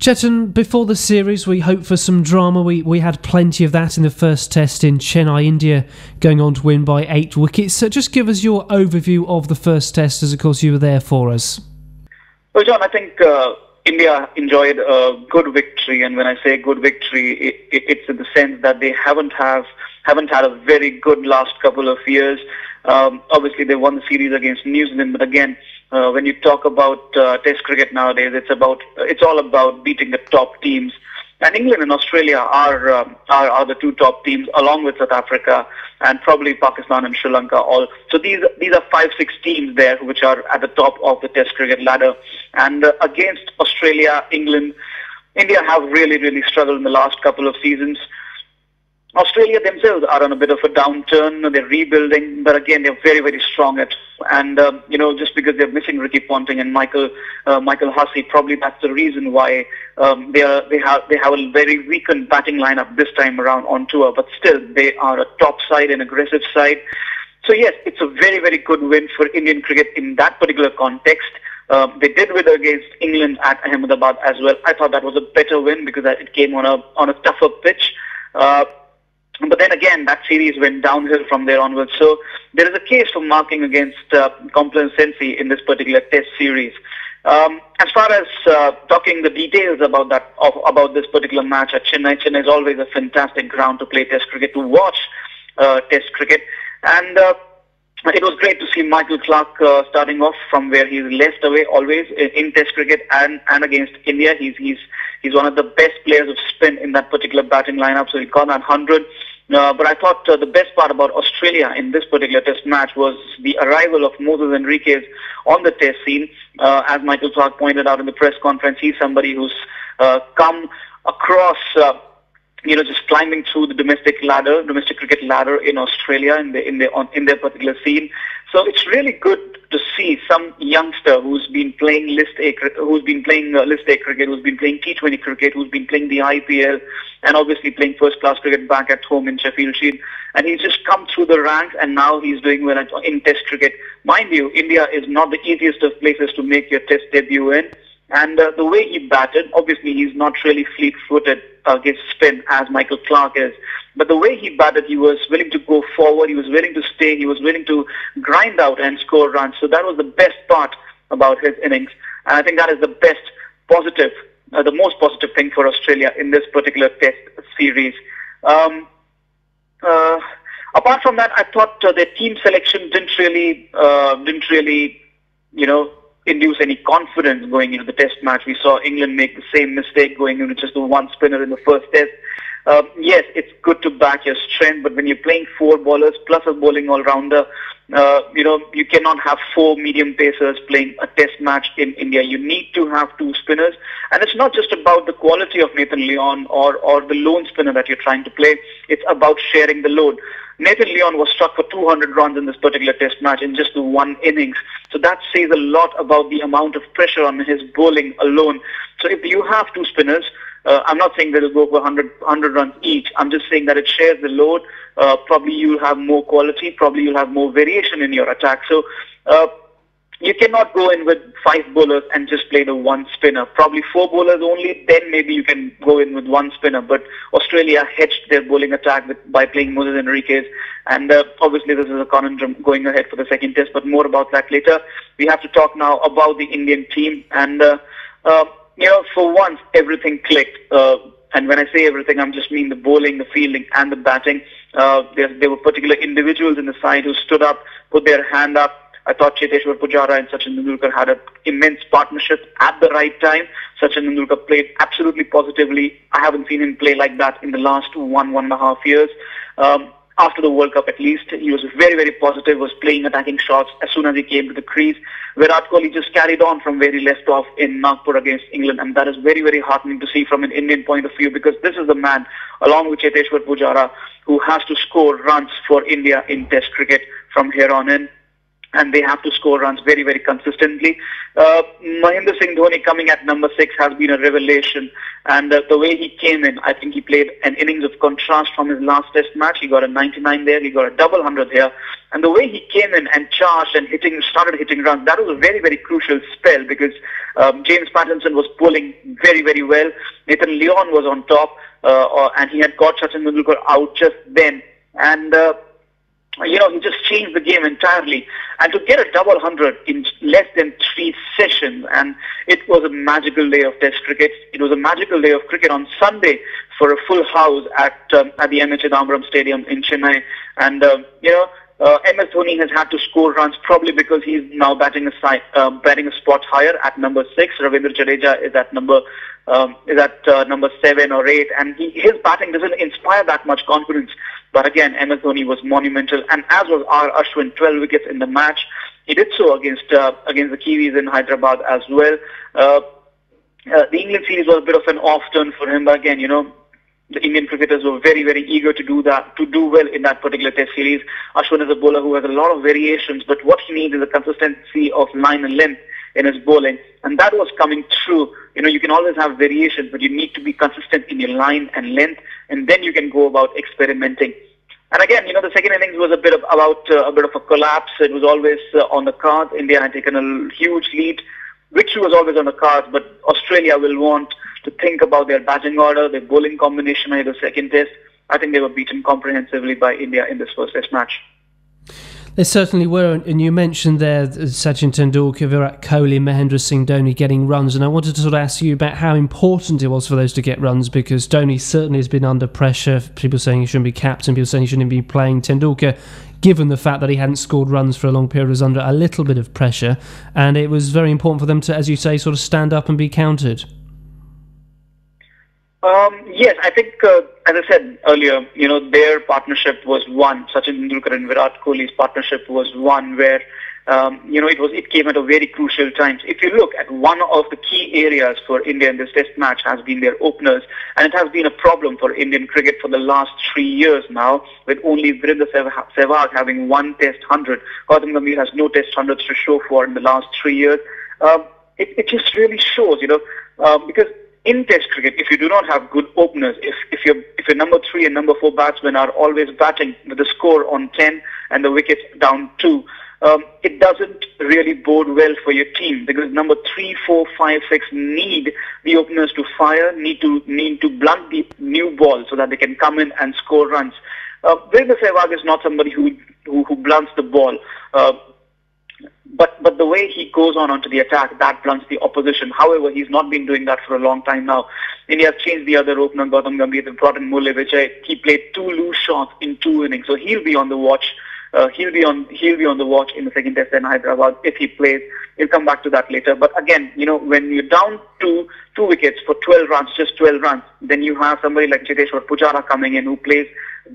Chetan, before the series, we hoped for some drama. We had plenty of that in the first test in Chennai, India going on to win by 8 wickets. So just give us your overview of the first test, as of course you were there for us. Well, John, I think India enjoyed a good victory, and when I say good victory, it's in the sense that they haven't had a very good last couple of years. Obviously, they won the series against New Zealand, but again, when you talk about Test cricket nowadays, it's all about beating the top teams. And England and Australia are the two top teams, along with South Africa and probably Pakistan and Sri Lanka. So these are 5-6 teams there which are at the top of the Test cricket ladder. And against Australia, England, India have really struggled in the last couple of seasons. Australia themselves are on a bit of a downturn. They're rebuilding, but again, they're very strong at. And just because they're missing Ricky Ponting and Michael Hussey, probably that's the reason why they have a very weakened batting lineup this time around on tour. But still, they are a top side, an aggressive side. So yes, it's a very good win for Indian cricket in that particular context. They did win against England at Ahmedabad as well. I thought that was a better win because it came on a tougher pitch. But then again, that series went downhill from there onwards. So there is a case for marking against complacency in this particular Test series. As far as talking the details about this particular match at Chennai is always a fantastic ground to play Test cricket, to watch Test cricket. And it was great to see Michael Clarke starting off from where he's left away always in Test cricket and against India. He's one of the best players of spin in that particular batting lineup, so he got that 100. But I thought the best part about Australia in this particular Test match was the arrival of Moses Henriques on the Test scene. As Michael Clarke pointed out in the press conference, he's somebody who's come across, just climbing through the domestic cricket ladder in Australia in their particular scene. So it's really good to see some youngster who's been playing List A cricket, who's been playing T20 cricket, who's been playing the IPL, and obviously playing first-class cricket back at home in Sheffield Shield. And he's just come through the ranks, and now he's doing well in Test cricket. Mind you, India is not the easiest of places to make your Test debut in. And the way he batted, obviously he's not really fleet-footed against spin as Michael Clarke is. But the way he batted, he was willing to go forward, he was willing to stay, he was willing to grind out and score runs. So that was the best part about his innings. And I think that is the most positive thing for Australia in this particular Test series. Apart from that, I thought their team selection didn't really, induce any confidence going into the Test match. We saw England make the same mistake going into just the one spinner in the first Test. Yes, it's good to back your strength, but when you're playing 4 bowlers plus a bowling all-rounder, you cannot have 4 medium pacers playing a Test match in India. You need to have 2 spinners, and it's not just about the quality of Nathan Lyon or the lone spinner that you're trying to play. It's about sharing the load. Nathan Lyon was struck for 200 runs in this particular Test match in just the one innings. So that says a lot about the amount of pressure on his bowling alone. So if you have 2 spinners, I'm not saying they'll go for 100 runs each. I'm just saying that it shares the load. Probably you'll have more quality. Probably you'll have more variation in your attack. So you cannot go in with 5 bowlers and just play the one spinner. Probably 4 bowlers only, then maybe you can go in with 1 spinner. But Australia hedged their bowling attack by playing Moses Henriques. And obviously this is a conundrum going ahead for the second Test, but more about that later. We have to talk now about the Indian team. And, for once, everything clicked. And when I say everything, I'm just mean the bowling, the fielding, and the batting. There were particular individuals in the side who stood up, put their hand up. I thought Cheteshwar Pujara and Sachin Tendulkar had an immense partnership at the right time. Sachin Tendulkar played absolutely positively. I haven't seen him play like that in the last 1.5 years. After the World Cup at least, he was very positive, was playing attacking shots as soon as he came to the crease. Virat Kohli just carried on from where he left off in Nagpur against England, and that is very heartening to see from an Indian point of view, because this is the man, along with Cheteshwar Pujara, who has to score runs for India in Test cricket from here on in. and they have to score runs very, very consistently. Mahendra Singh Dhoni coming at number 6 has been a revelation, and the way he came in, I think he played an innings of contrast from his last test match. He got a 99 there, he got a double 100 here, and the way he came in and charged and started hitting runs, that was a very, very crucial spell, because James Pattinson was bowling very, very well. Nathan Lyon was on top, and he had got Sachin Tendulkar out just then, and he just changed the game entirely. And to get a double 100 in less than 3 sessions, and it was a magical day of Test cricket. It was a magical day of cricket on Sunday for a full house at the M.H. Chidambaram Stadium in Chennai. And, MS Dhoni has had to score runs probably because he's now batting a spot higher at number 6. Ravindra Jadeja is at number 7 or 8, and his batting doesn't inspire that much confidence. But again, MS Dhoni was monumental, and as was R. Ashwin, 12 wickets in the match. He did so against the Kiwis in Hyderabad as well. The England series was a bit of an off turn for him, but again, the Indian cricketers were very, very eager to do well in that particular Test series. Ashwin is a bowler who has a lot of variations, but what he needs is a consistency of line and length in his bowling, and that was coming through. You can always have variations, but you need to be consistent in your line and length, and then you can go about experimenting. And again, the second innings was a bit of a collapse. It was always on the cards. India had taken a huge lead. Victory was always on the cards, but Australia will want to think about their batting order, their bowling combination in the second test. I think they were beaten comprehensively by India in this first test match. They certainly were, and you mentioned there Sachin Tendulkar, Virat Kohli, Mahendra Singh Dhoni getting runs, and I wanted to sort of ask you about how important it was for those to get runs, because Dhoni certainly has been under pressure, people saying he shouldn't be captain, people saying he shouldn't be playing. Tendulkar, given the fact that he hadn't scored runs for a long period, was under a little bit of pressure, and it was very important for them to, as you say, sort of stand up and be counted. Yes, I think, as I said earlier, their partnership was one. Sachin Tendulkar and Virat Kohli's partnership was one where, it came at a very crucial time. If you look at one of the key areas for India in this Test match has been their openers, and it has been a problem for Indian cricket for the last 3 years now, with only Virendra Sehwag having 1 Test 100. Gautam Gambhir has no Test 100s to show for in the last 3 years. It just really shows, because in Test cricket, if you do not have good openers, if your number 3 and number 4 batsmen are always batting with the score on 10 and the wickets down 2, it doesn't really bode well for your team, because number 3, 4, 5, 6 need the openers to fire, need to blunt the new ball so that they can come in and score runs. Virendra Sehwag is not somebody who blunts the ball. But the way he goes onto the attack, that blunts the opposition. However, he's not been doing that for a long time now. India has changed the other opener, Gautam Gambhir. They've brought in Murali Vijay. He played 2 loose shots in 2 innings, so he'll be on the watch. He'll be on the watch in the second test in Hyderabad if he plays. We'll come back to that later. But again, when you're down to 2 wickets for 12 runs, just 12 runs, then you have somebody like Cheteshwar Pujara coming in who plays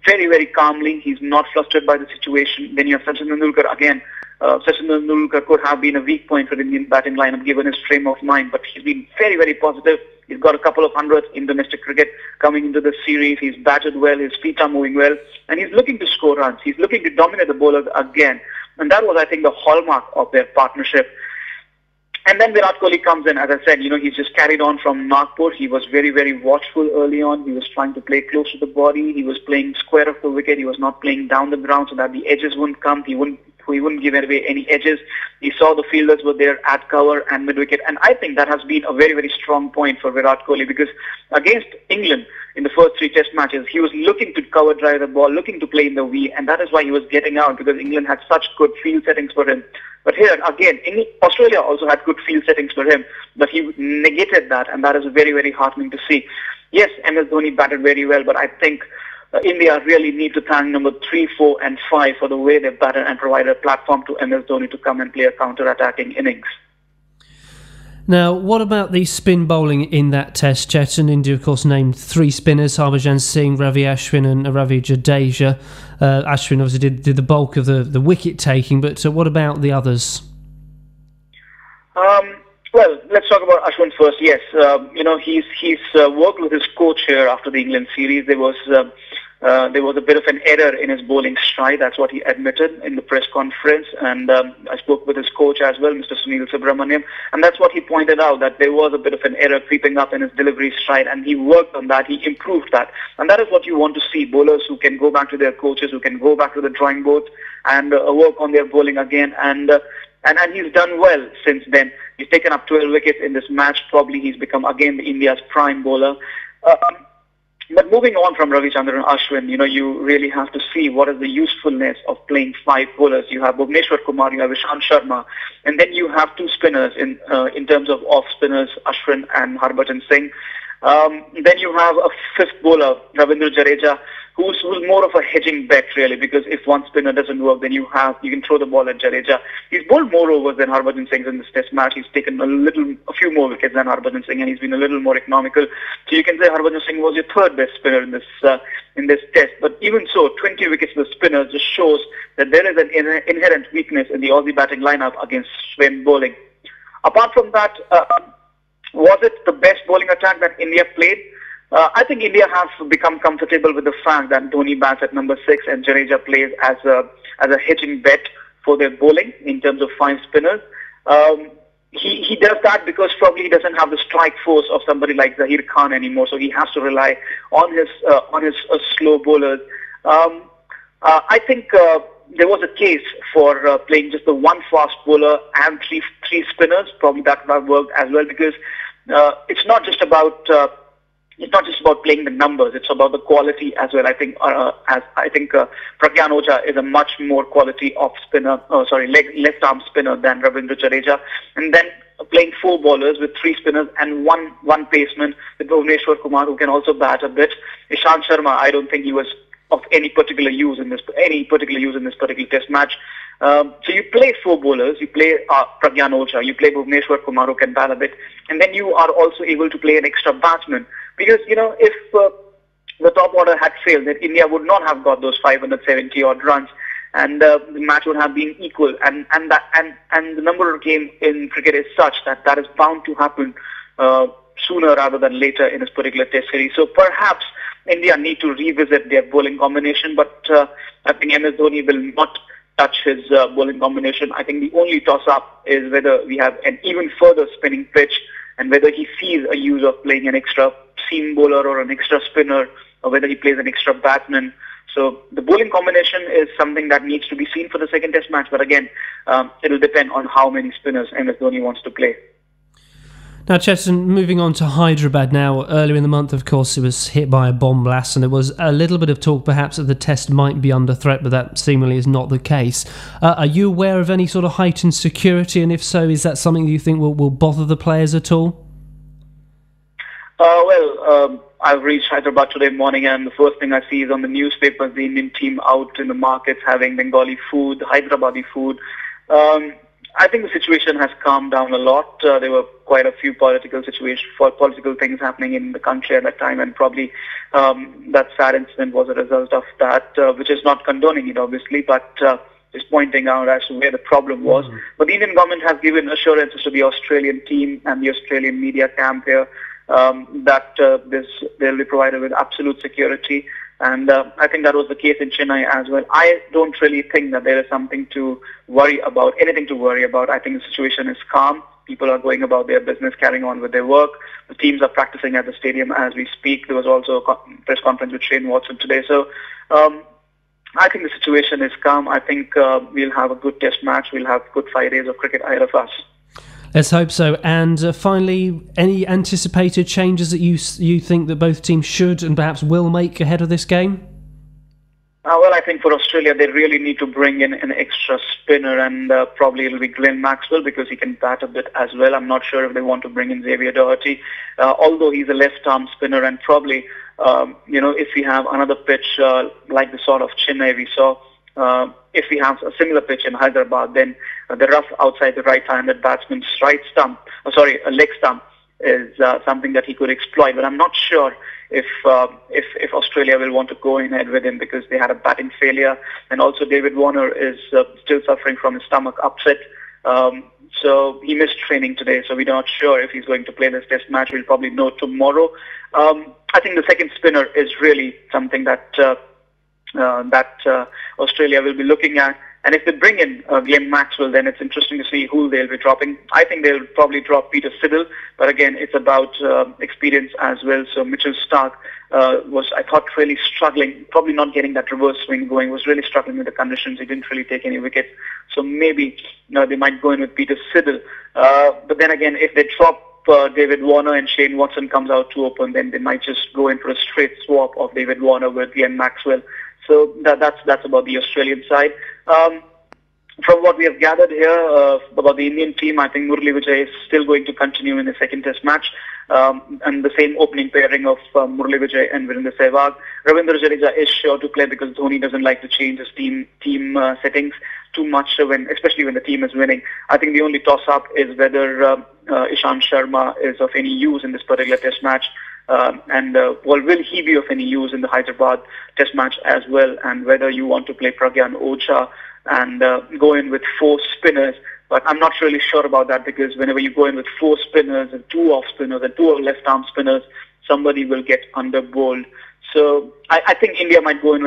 very, very calmly. He's not flustered by the situation. Then you have Sachin Tendulkar again. Sachin Tendulkar could have been a weak point for the Indian batting lineup given his frame of mind, but he's been very, very positive. He's got a couple of hundreds in domestic cricket coming into the series. He's batted well, his feet are moving well, and he's looking to score runs. He's looking to dominate the bowlers again, and that was, I think, the hallmark of their partnership. And then Virat Kohli comes in, as I said, he's just carried on from Nagpur. He was very, very watchful early on. He was trying to play close to the body. He was playing square of the wicket. He was not playing down the ground so that the edges wouldn't come. He wouldn't give away any edges. He saw the fielders were there at cover and mid-wicket. And I think that has been a very, very strong point for Virat Kohli, because against England in the first 3 test matches, he was looking to cover drive the ball, looking to play in the V, and that is why he was getting out, because England had such good field settings for him. But here, again, Australia also had good field settings for him, but he negated that, and that is very, very heartening to see. Yes, MS Dhoni batted very well, but I think India really need to thank number 3, 4 and 5 for the way they've batted and provided a platform to MS Dhoni to come and play a counter-attacking innings. Now, what about the spin bowling in that test, Chetan? India, of course, named 3 spinners, Harbhajan Singh, Ravi Ashwin and Ravi Jadeja. Ashwin obviously did the bulk of the wicket-taking, but what about the others? Well, let's talk about Ashwin first. Yes, he's worked with his coach here after the England series. There was There was a bit of an error in his bowling stride. That's what he admitted in the press conference. And I spoke with his coach as well, Mr. Sunil Subramaniam. And that's what he pointed out, that there was a bit of an error creeping up in his delivery stride. And he worked on that. He improved that. And that is what you want to see. Bowlers who can go back to their coaches, who can go back to the drawing boards and work on their bowling again. And he's done well since then. He's taken up 12 wickets in this match. Probably he's become again India's prime bowler. But moving on from Ravichandran Ashwin, you really have to see what is the usefulness of playing 5 bowlers. You have Bhuvneshwar Kumar, you have Ishant Sharma, and then you have 2 spinners in terms of off spinners, Ashwin and Harbhajan Singh. Then you have a 5th bowler, Ravindra Jadeja, who's more of a hedging bet really, because if one spinner doesn't work, then you can throw the ball at Jadeja. He's bowled more overs than Harbhajan Singh in this test match. He's taken a few more wickets than Harbhajan Singh, and he's been a little more economical. So you can say Harbhajan Singh was your 3rd best spinner in this test. But even so, 20 wickets for the spinner just shows that there is an inherent weakness in the Aussie batting lineup against swing bowling. Apart from that, was it the best bowling attack that India played? I think India has become comfortable with the fact that Dhoni bats at number 6 and Jadeja plays as a hedging bet for their bowling in terms of 5 spinners. He does that because probably he doesn't have the strike force of somebody like Zahir Khan anymore, so he has to rely on his slow bowlers. I think there was a case for playing just the 1 fast bowler and three spinners. Probably that would have worked as well, because it's not just about playing the numbers; it's about the quality as well. I think Pragyan Oja is a much more quality off spinner, left arm spinner than Ravindra Jadeja. And then playing 4 bowlers with 3 spinners and one paceman with Bhuvneshwar Kumar, who can also bat a bit. Ishant Sharma, I don't think he was of any particular use in this particular test match. So you play 4 bowlers, you play Pragyan Oja, you play Bhuvneshwar Kumar, who can bat a bit, and then you are also able to play an extra batsman. Because, if the top order had failed, then India would not have got those 570 odd runs, and the match would have been equal. And the number of game in cricket is such that is bound to happen sooner rather than later in this particular test series. So perhaps India need to revisit their bowling combination, but I think MS Dhoni will not touch his bowling combination. I think the only toss-up is whether we have an even further spinning pitch and whether he sees a use of playing an extra seam bowler or an extra spinner, or whether he plays an extra batsman. So the bowling combination is something that needs to be seen for the second test match. But again, it will depend on how many spinners MS Dhoni wants to play. Now, Chetan, moving on to Hyderabad now. Earlier in the month, of course, it was hit by a bomb blast, and there was a little bit of talk perhaps that the test might be under threat, but that seemingly is not the case. Are you aware of any sort of heightened security, and if so, is that something that you think will bother the players at all? I've reached Hyderabad today morning, and the first thing I see is on the newspapers, the Indian team out in the markets having Bengali food, Hyderabadi food. I think the situation has calmed down a lot. There were quite a few political things happening in the country at that time, and probably that sad incident was a result of that, which is not condoning it, obviously, but just pointing out as to where the problem was. But the Indian government has given assurances to the Australian team and the Australian media camp here that they'll be provided with absolute security. And I think that was the case in Chennai as well. I don't really think that there is anything to worry about. I think the situation is calm. People are going about their business, carrying on with their work. The teams are practicing at the stadium as we speak. There was also a press conference with Shane Watson today. So I think the situation is calm. I think we'll have a good test match. We'll have good 5 days of cricket ahead of us. Let's hope so. And finally, any anticipated changes that you think that both teams should and perhaps will make ahead of this game? I think for Australia, they really need to bring in an extra spinner, and probably it'll be Glenn Maxwell because he can bat a bit as well. I'm not sure if they want to bring in Xavier Doherty, although he's a left-arm spinner, and probably, if we have another pitch like the sort of Chennai we saw, if we have a similar pitch in Hyderabad, then the rough outside the right-handed batsman's leg stump is something that he could exploit. But I'm not sure if Australia will want to go ahead with him because they had a batting failure, and also David Warner is still suffering from his stomach upset. So he missed training today, so we're not sure if he's going to play this test match. We'll probably know tomorrow. I think the second spinner is really something that Australia will be looking at. And if they bring in Glenn Maxwell, then it's interesting to see who they'll be dropping. I think they'll probably drop Peter Siddle, but again, it's about experience as well. So Mitchell Starc was, I thought, really struggling, probably not getting that reverse swing going, was really struggling with the conditions. He didn't really take any wickets. So maybe they might go in with Peter Siddle. But then again, if they drop David Warner and Shane Watson comes out to open, then they might just go in for a straight swap of David Warner with Glenn Maxwell. So that's about the Australian side. From what we have gathered here about the Indian team, I think Murali Vijay is still going to continue in the second test match. And the same opening pairing of Murali Vijay and Virendra Sehwag. Ravindra Jadeja is sure to play because Dhoni doesn't like to change his team settings too much, especially when the team is winning. I think the only toss-up is whether Ishant Sharma is of any use in this particular test match. Will he be of any use in the Hyderabad test match as well, and whether you want to play Pragyan Oja and go in with 4 spinners. But I'm not really sure about that, because whenever you go in with 4 spinners and 2 off spinners and 2 left-arm spinners, somebody will get under-bowled. So I think India might go in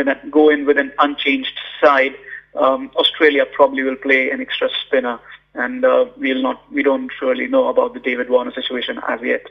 with an unchanged side. Australia probably will play an extra spinner, and we don't really know about the David Warner situation as yet.